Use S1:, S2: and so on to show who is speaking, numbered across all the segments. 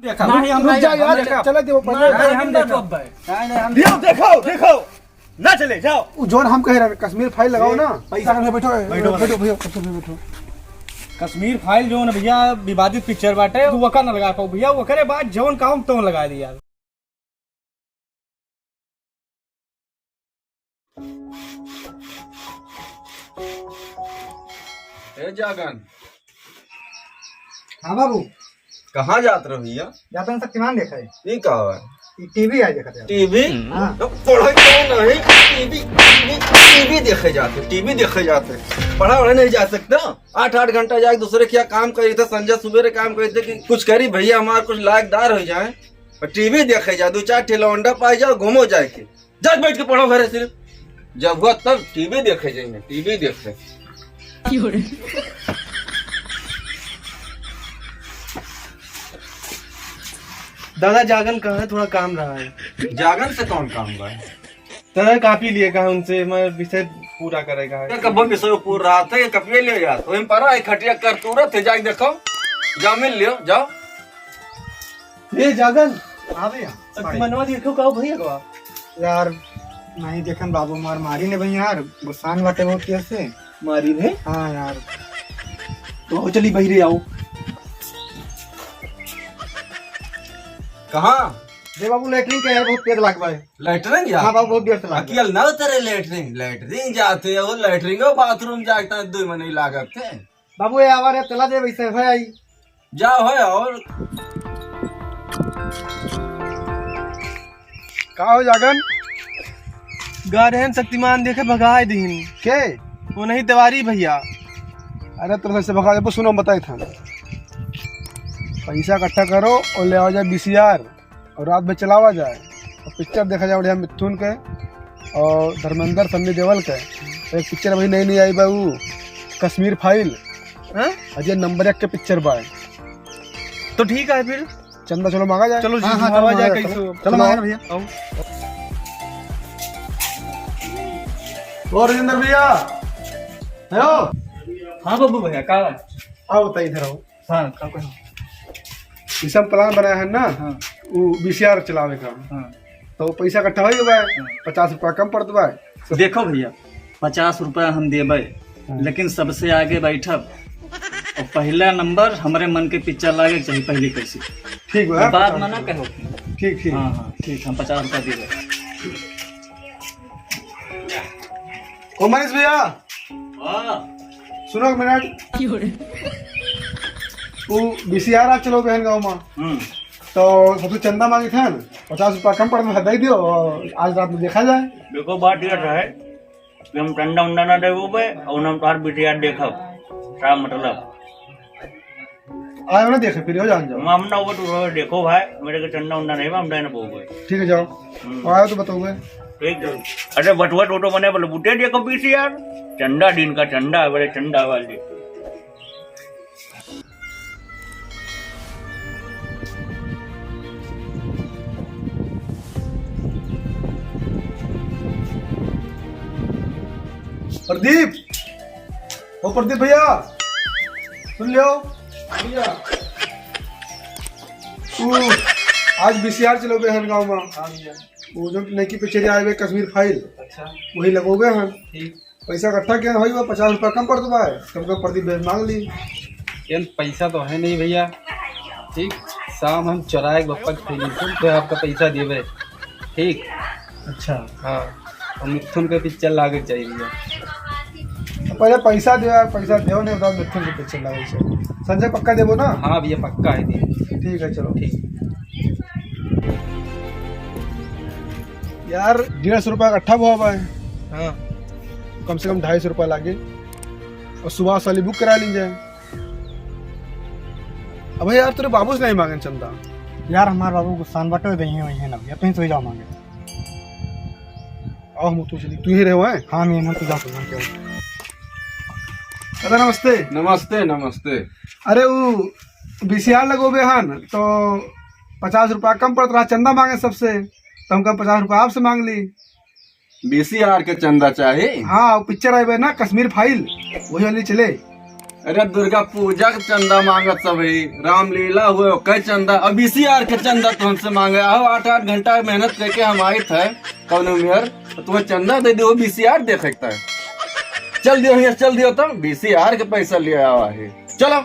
S1: देखा
S2: नहीं हम
S1: रुक जा यार,
S2: देखा
S1: चले दे वो
S2: नहीं हम देखो
S3: देखो देखो ना चले जाओ।
S1: जोन हम कह रहे हैं कश्मीर फाइल लगाओ ना।
S3: पैसा
S1: बैठो बैठो बैठो भैया बैठो।
S2: कश्मीर फाइल जो न भैया विवादित पिक्चर बाटे तू वका न लगा पाऊ भैया वो करे बात जौन काम तो लगा दिया।
S4: ए जागन
S5: हाँ बाबू
S4: कहाँ जात रहो भैया?
S5: जाता शक्तिमान देखा है,
S4: ये कहा है
S5: टीवी है देखा
S4: टीवी?
S5: हाँ।
S4: तो पढ़ा क्यों नहीं? टीवी देखे जाते, टीवी देखे जाते, पढ़ा वढ़ा नहीं जा सकता। 8-8 घंटा जाके दूसरे क्या काम करी थे, संजय सुबेरे काम करी थे कि कुछ करी भैया हमारे कुछ लायकदार हो जाए और टीवी देखे जाए, 2-4 ठेलौंडा पाई जाओ घूमो जाए के जब बैठ के पढ़ो घरे सिर्फ जब हुआ तब टीवी देखे जाएंगे, टीवी देखे।
S2: दादा जागन कहाँ है, थोड़ा काम रहा है।
S4: जागन से कौन काम बा?
S2: दादा कापी लिए कहा उनसे मैं विषय पूरा करेगा है।
S4: कब विषय पूरा रहा था, ये कपिए ले जाते वही परा एक खटिया कर तुरंत है, जाके देखो जाओ मिल लियो जाओ।
S2: ये जागन
S5: हाँ भैया
S2: मनवा देखो कहो भैया को
S5: यार नहीं देखन बाबू मार मारी ने भैया यार गुस्सान बाटे बहुत कैसे
S2: मारी ने।
S5: हाँ यार
S2: तो चली बहिरे आओ।
S4: कहाँ
S5: दे बाबू लेटरिन के यार बहुत तेज लागबा है।
S4: लेटरिन जा?
S5: हाँ बाबू बहुत देर से लागबा
S4: अकेल ना तेरे लेटरिन जाते हो, लेटरिन बाथरूम जाता है 2 महीने लागत थे।
S5: बाबू ये आवार है चला दे वैसे है आई
S4: जाओ है और
S1: का हो जागन
S2: गार्डन शक्तिमान देखे भगाए दीन
S1: के?
S2: वो नहीं तिवारी भैया।
S1: अरे तुम से भगा दे, सुनो बताए था पैसा इकट्ठा करो और ले आओ जाए VCR और रात में चलावा जाए और पिक्चर देखा जाए बढ़िया मिथुन के और धर्मेंद्र सन्नी देवल के। एक पिक्चर अभी नई आई बा वो कश्मीर फाइल, अजय नंबर 1 के पिक्चर बा।
S2: तो ठीक है फिर
S1: चंदा चलो मांगा जाए।
S2: चलो
S5: हाँ, हाँ,
S2: हवा
S5: चलो
S2: जाए
S5: मांगा
S2: कैसे
S5: चलो मांगा भैया।
S1: और राजेंद्र भैया हेलो।
S2: हाँ बाबू भैया का
S1: आओ बताइए इधर आओ।
S2: हाँ का कोई
S1: इसे हम प्लान बनाया है ना वो VCR चलावे का। तो पैसा इकट्ठा हो गया 50 रुपया कम पड़ दुआ।
S6: देखो भैया 50 रुपया हम देबे लेकिन सबसे आगे बैठब और पहला नंबर हमारे मन के पिक्चर लागे चाहिए पहले कैसे।
S1: ठीक है
S6: बात में ना कहो।
S1: ठीक ठीक।
S6: हाँ हाँ ठीक हम 50 रुपया देबे।
S1: ओ मनीष भैया सुनो एक मिनट। वो VCR आज चलो बहन गाँव में तो सबसे चंदा मांगी थे 50 रुपया कम पड़ दे दियो और आज रात में देखा जाए।
S6: देखो बात ये है कि हम ठंडा उंडा ना देबे और हम तार बिटिया देखब क्या मतलब
S1: आए ना देखे फिर हो जान जाओ।
S6: हम ना वो तो देखो भाई मेरे को ठंडा उंडा नहीं हम ना बोगे।
S1: ठीक है जाओ आए तो बताओगे।
S6: ठीक है अरे बटुआ टोटो बने बोले बुटे देखो पीसी यार ठंडा दिन का ठंडा बड़े ठंडा वाले।
S1: प्रदीप ओ प्रदीप भैया सुन लियो भैया आज VCR चलो बहन गाँव में वो जो नई पिक्चर आए हुए कश्मीर फाइल।
S2: अच्छा
S1: वही लगोगे हम
S2: ठीक।
S1: पैसा इकट्ठा किया हो 50 रुपया कम पड़ दुआ है कम कम प्रदीप बहन मांग ली।
S2: यार पैसा तो है नहीं भैया। ठीक शाम हम चौराहे बप्पा खेली तो आपका पैसा देवे। ठीक
S1: अच्छा
S2: हाँ और मिथुन के पिक्चर लागे चाहिए भैया।
S1: पहले पैसा दो यार, पैसा दो नहीं उधर मिथुन के पिक्चर लगे संजय पक्का देवो ना।
S2: हाँ भैया पक्का है दी।
S1: ठीक है चलो
S2: ठीक
S1: यार 150 रुपया इकट्ठा हुआ है।
S2: हाँ
S1: कम से कम 250 रुपया लागे और सुबह वाली बुक करा लीजिए। अब यार तेरे बाबू से नहीं मांगे चंदा
S5: यार हमारे बाबू गुस्सान बाटे वही है ना भैया कहीं सो जाओ मांगे।
S1: आओ हम तो चली तू ही रहे हैं।
S5: हाँ मैं ना तुझा सुना के
S1: अरे नमस्ते।
S4: नमस्ते नमस्ते।
S1: अरे वो VCR लगोबे हन तो 50 रुपया कम पड़ता रहा, चंदा मांगे सबसे तो हम कम 50 रुपया आपसे मांग ली।
S4: VCR के चंदा चाहिए?
S1: हाँ पिक्चर आए ना कश्मीर फाइल वही वाली चले।
S4: अरे दुर्गा पूजा का चंदा मांगत सब है, रामलीला हुए ओके चंदा, अब BCR के चंदा तो हमसे मांगे। आओ 8-8 घंटा मेहनत करके हम आए थे कौन मेयर, तो तुम्हें चंदा दे दो, BCR देख सकता है। चल दियो यहाँ, चल दियो तो BCR के पैसा ले आवा है। चलो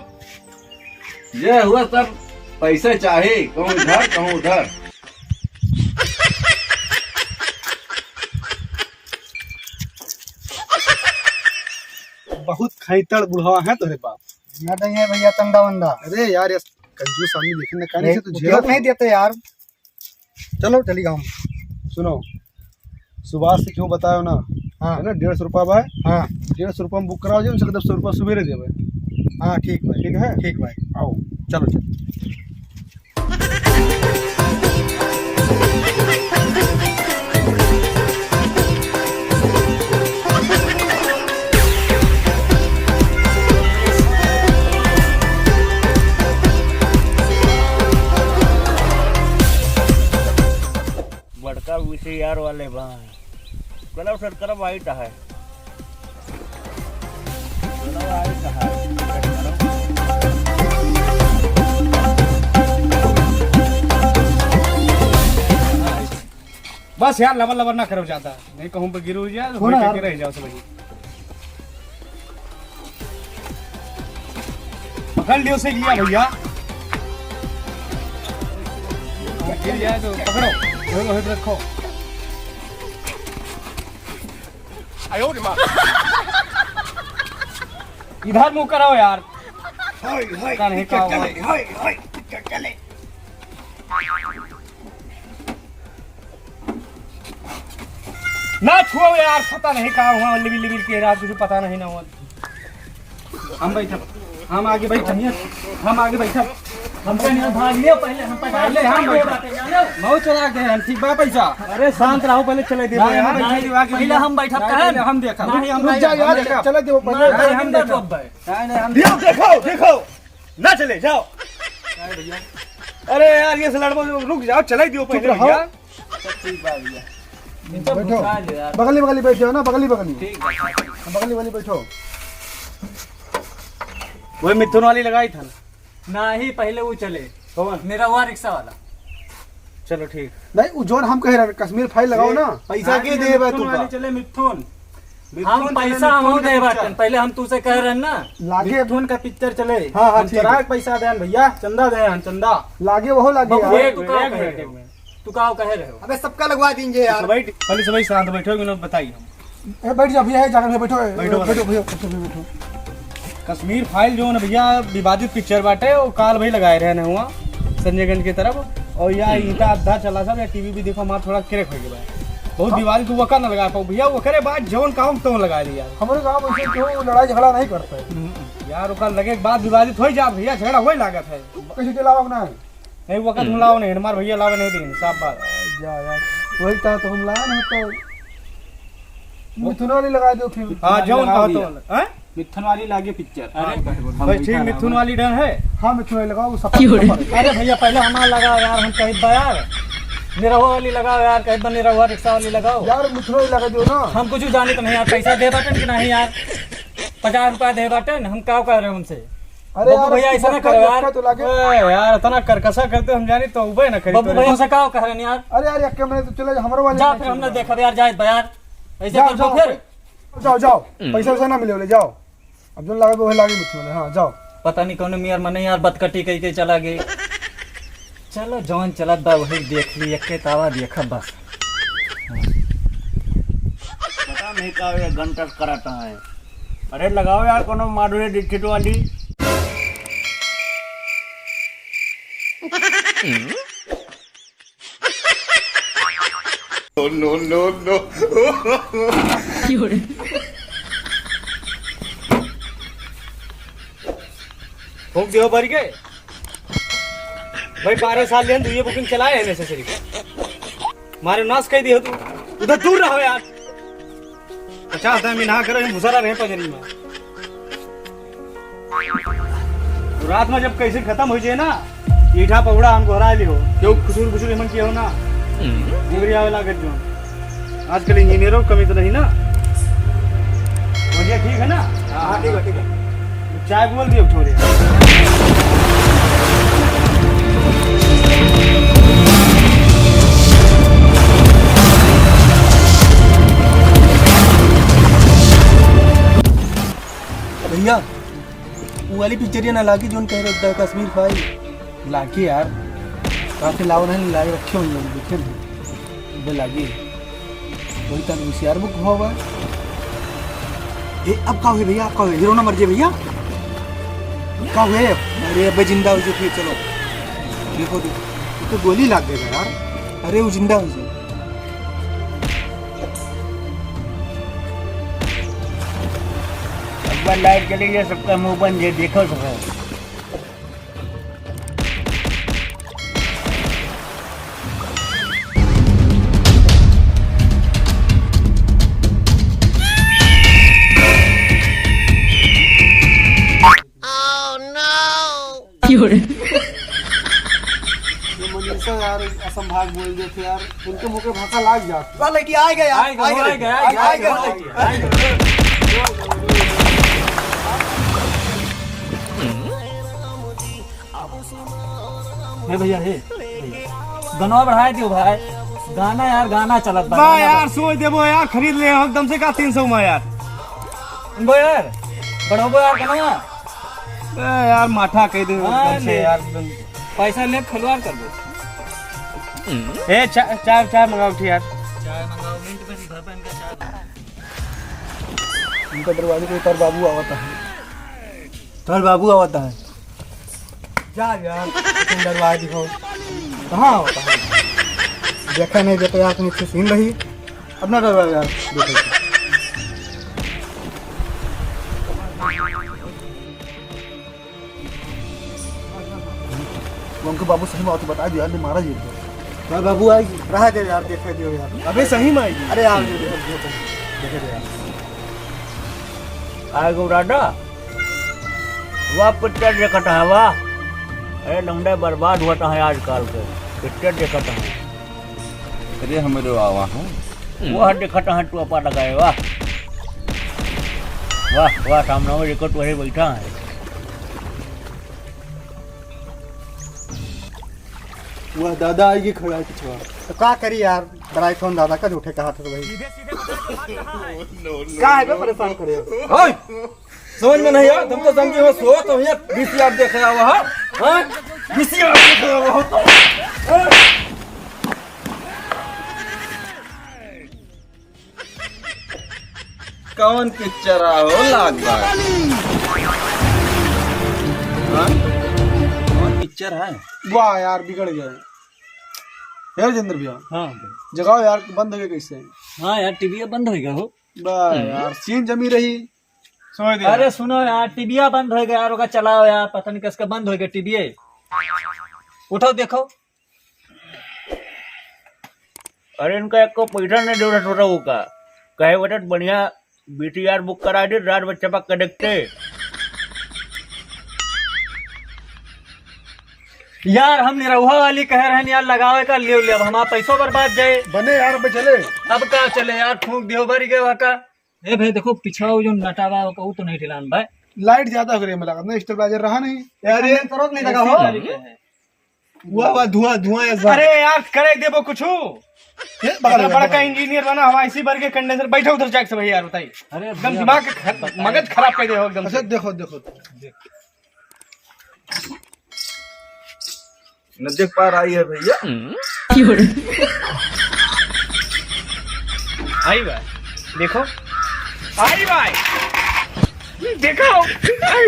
S4: ये हुआ सब पैसे चाहे, कहूँ इधर कहूँ उधर।
S1: बहुत खैतड़ बुढ़वा है तोरे बाप।
S5: ना नहीं है भैया चंदा वंदा।
S1: अरे यार ये कंजूस आदमी देखने का नहीं से तो झेला
S5: उपयोग नहीं देते यार। चलो चली हम।
S1: सुनो, सुभाष से क्यों बतायो ना,
S5: हाँ
S1: है ना 150 रुपया भाई।
S5: हाँ
S1: 150 रुपया में बुक कराओ जी, उनसे 10 रुपया सुबेरे देवे।
S5: हाँ ठीक भाई,
S1: ठीक है,
S5: ठीक भाई।
S1: आओ चलो चलो।
S3: बड़का VCR वाले भाई कलर सर करब वाइट है, कलर वाइट है।
S2: बस यार लबर लबर ना करो ज्यादा, नहीं कहूँ पे गिर जाए तो
S5: थोड़ा
S2: होके रह जाओ सब। पकड़ लियो से लिया भैया, गिर जाए तो पकड़ो, वही रखो। इधर मुंह कराओ यार, पता नहीं क्या हुआ। ना छुओ यार, पता नहीं कहाँ हुआ, लिबिल लिबिल के रात कुछ पता नहीं ना हुआ। हम बैठा, हम आगे बैठा, हम आगे बैठा,
S6: हमसे नहीं भाग लियो पहले, हम
S2: पहले हम बहुत चला गए हम। ठीक बा पैसा,
S6: अरे शांत रहो, पहले चले दे पहले हम बैठा कहें,
S2: हम देखा
S6: नहीं हम
S1: रुक जा यार, चले दो पहले।
S2: नहीं हम देखो, नहीं हम
S3: दियो, देखो देखो ना चले जाओ। अरे यार ये लड़को रुक जाओ, चले दियो पहले भैया।
S1: बैठो, बगली बगली बैठो ना, बगली बगली, बगली बगली बैठो।
S2: वही मिथुन वाली लगाई था
S6: ना ही पहले वो चले,
S2: कौन?
S6: मेरा हुआ रिक्शा वाला।
S2: चलो ठीक,
S1: नहीं वो जोन हम कह रहे कश्मीर फाइल लगाओ ना।
S2: पैसा के दे भाई, तू चले मिथुन,
S6: हम पैसा हम दे बाटन, पहले हम तुझसे कह रहे हैं ना
S1: लागे
S2: मिथुन का पिक्चर चले।
S1: हाँ, हाँ,
S2: हम
S1: ठीक है।
S2: चराग पैसा देन भैया, चंदा देन चंदा।
S1: लागे वो लागे यार।
S6: ये तू कहाँ कह रहे हो? तू कहाँ कह रहे हो?
S5: अबे सबका लगवा दीजिए यार।
S2: बैठ, पहले सब शांत बैठो, ना बताइए।
S1: ए, बैठ जा भैया, जाकर बैठो
S2: बैठो,
S1: बैठो भैया, बैठो।
S2: कश्मीर फाइल जो है ना भैया विवादित पिक्चर बाटे, वो काल भाई लगाए रहे ना हुआ संजयगंज की तरफ। और या ईटा आधा चला सब, या टीवी भी देखो हमारा थोड़ा क्रेक हो गया, बहुत विवादित वका ना लगा पाओ भैया। वो करे बात जौन काम तो लगा दिया।
S1: हमारे गाँव में क्यों लड़ाई झगड़ा नहीं करते
S2: यार ओका लगे के बाद विवादित हो जा भैया, झगड़ा हो लागत है।
S1: कैसे चलाओ ना
S2: नहीं वक्त हम लाओ नहीं, हमारे भैया लावे नहीं देंगे, साफ बात।
S1: जा यार, वही था तो हम लाया नहीं तो मिथुन वाली लगा दो फिर।
S2: हाँ जौन कहो तो हैं? मिथुन वाली लागे पिक्चर। भाई ठीक, मिथुन वाली डन है।
S1: हाँ मिथुन वाली लगाओ, वो सब
S6: अरे भैया पहले हमारा लगाओ यार, हम कहीं यार निरहुआ वाली लगाओ यार, कहीं पर निरहुआ रिक्शा वाली लगाओ
S1: यार। मिथुन वाली लगा दो ना।
S6: हम कुछ जाने तो नहीं यार, पैसा दे बाटन कि नहीं यार, 50 रुपया दे बाटन, हम क्या कह रहे हैं उनसे?
S1: अरे
S6: बब्बू भैया ऐसा ना करो यार,
S1: तो लागे।
S2: यार इतना करकसा करते हम जानी तो उबे ना करी।
S6: बब्बू भैया से क्या कह रहे हैं यार?
S1: अरे यार एक मैंने तो चले हमारे वाले
S6: जा फिर हमने देखा यार, जाए यार ऐसे
S1: जाओ
S6: कर
S1: जाओ
S6: फिर।
S1: जाओ जाओ, पैसा वैसा ना मिले बोले, जाओ। अब जो लागे वो लागे मिथुन वाले। हाँ जाओ।
S6: पता नहीं कौन मियार मने यार बदकटी कह के चला गए। चलो जौन चलत बा वही देख ली, एक तावा देखा बस।
S3: पता नहीं का ये घंटा कराता है। अरे लगाओ यार कोनो माधुरी दीक्षित वाली। नो
S2: फूक दियो भर के भाई। 12 साल लेन तू ये बुकिंग चलाए है नेसेसरी, मारे नाश कह दियो तू। उधर दूर रहो यार, 50 टाइम ना करो, हम घुसरा रहे पजरी में। तो रात में जब कैसे खत्म हो जाए ना, ईठा पहुड़ा हमको हरा लियो, क्यों खुशूर खुशूर मन किया हो ना, डिग्रिया वाला कर जो। आजकल इंजीनियरों की कमी तो नहीं ना, मुझे ठीक है ना?
S5: हाँ ठीक है ठीक है।
S2: चाय बोल दियो छोरे। भैया वो वाली पिक्चर ना लागी जोन कह रहे थे कश्मीर फाइल लागी यार काफी लाओ नहीं लाए रखे हुए हैं देखे नहीं बे लागी वही तक होशियार बुक होगा। ए अब का हुए भैया, अब का हुए हीरो ना मर जाए भैया, का हुए? अरे अब जिंदा हो जाए फिर चलो देखो देखो तो गोली लग गई यार। अरे वो जिंदा हो जाए।
S3: लाइट चली गई, सबका मुंह बंद है, देखो सब।
S1: ये मनीषा यार असंभाग बोल रहे थे यार, उनके मुंह के भाषा लाग जाती।
S2: लड़की आ गया आ गया।
S6: हे भैया हे गनवा बढ़ाए दियो भाई, गाना यार गाना चलत बा
S2: यार सोच देबो यार, खरीद ले एकदम से का 300 में यार।
S6: बो यार बढ़ाबो यार गनवा
S2: यार माठा कह दे
S6: हाँ,
S2: से यार,
S6: पैसा ले खिलवाड़ कर दो।
S2: ए चाय मंगाओ थी यार।
S6: चाय मंगाओ, मिनट में घर पे इनका चाय।
S1: उनका दरवाजे पे तार बाबू आवता है।
S2: तार बाबू आवता है जा यार, तुम दरवाजा दिखाओ कहाँ होता है?
S5: देखा नहीं देखा यार, नीचे सीन रही
S2: अपना दरवाजा यार देखो।
S1: उनके बाबू सही बात बता दिया यार, मारा जी
S2: तार बाबू आएगी।
S5: रहा दे यार, देखा दियो यार।
S2: अबे सही में आएगी।
S5: अरे यार देखे दे यार।
S3: आएगो दादा, वाह पिक्चर देखता है वाह। अरे लौंडे बर्बाद होता है आजकल के, पिक्चर देखता है।
S4: अरे हमारे आवा हूँ
S3: वह देखता है तू अपा लगाए वाह वाह वाह, सामने में देखो तू वही बैठा है।
S1: वह दादा आएगी खड़ा है पिछवा।
S5: तो क्या करी यार, बड़ा फोन दादा का झूठे कहा था तो भाई
S1: क्या है बे परेशान करे? ओए समझ में नहीं यार, तुम तो समझे हो सो तो ये 20,000 देख रहा हुआ है। हां 20,000 देख रहा हुआ हो तो
S4: कौन पिक्चर आओ लाग बा? हाँ? कौन पिक्चर है?
S1: वाह यार बिगड़ गया यार जिंदर भैया।
S6: हाँ
S1: जगाओ यार, बंद हो गया कैसे?
S6: हाँ यार टीवी बंद हो गया हो।
S1: वाह यार सीन जमी रही।
S2: समझ दे
S6: अरे सुनो यार, टीवी बंद हो गया यार, ओका चलाओ यार, पता नहीं किसका बंद हो गया टीवी। उठाओ देखो।
S3: अरे इनका एक को पैसा नहीं दे रहा वो का कहे बेटा बढ़िया BTR बुक करा दे, रात में चपक कर देखते।
S6: यार हम निरहुआ वाली कह रहे हैं यार, लगावे का ले ले, अब हमारा पैसों बर्बाद जाए।
S1: बने यार पे चले।
S6: अब का चले यार, फूंक दियो भरी गए का। ए भाई देखो पिछड़ा वो जो नटावा वो तो नहीं ठिलान भाई।
S1: लाइट ज्यादा हो रही है, लगा ना स्टेबलाइजर रहा नहीं
S2: यार। ये
S5: करोग नहीं लगा हो।
S2: हुआ धुआं अरे यार करे देबो कुछ बड़ा का इंजीनियर बना हवा, इसी बार के कंडेंसर बैठा उधर जाके से भैया यार बताइए।
S6: अरे
S2: एकदम दिमाग मगज खराब कर दे हो एकदम
S1: अच्छा
S2: से।
S1: देखो देखो
S4: न देख पा रही है भैया।
S2: आई भाई देखो, आई भाई देखो, आई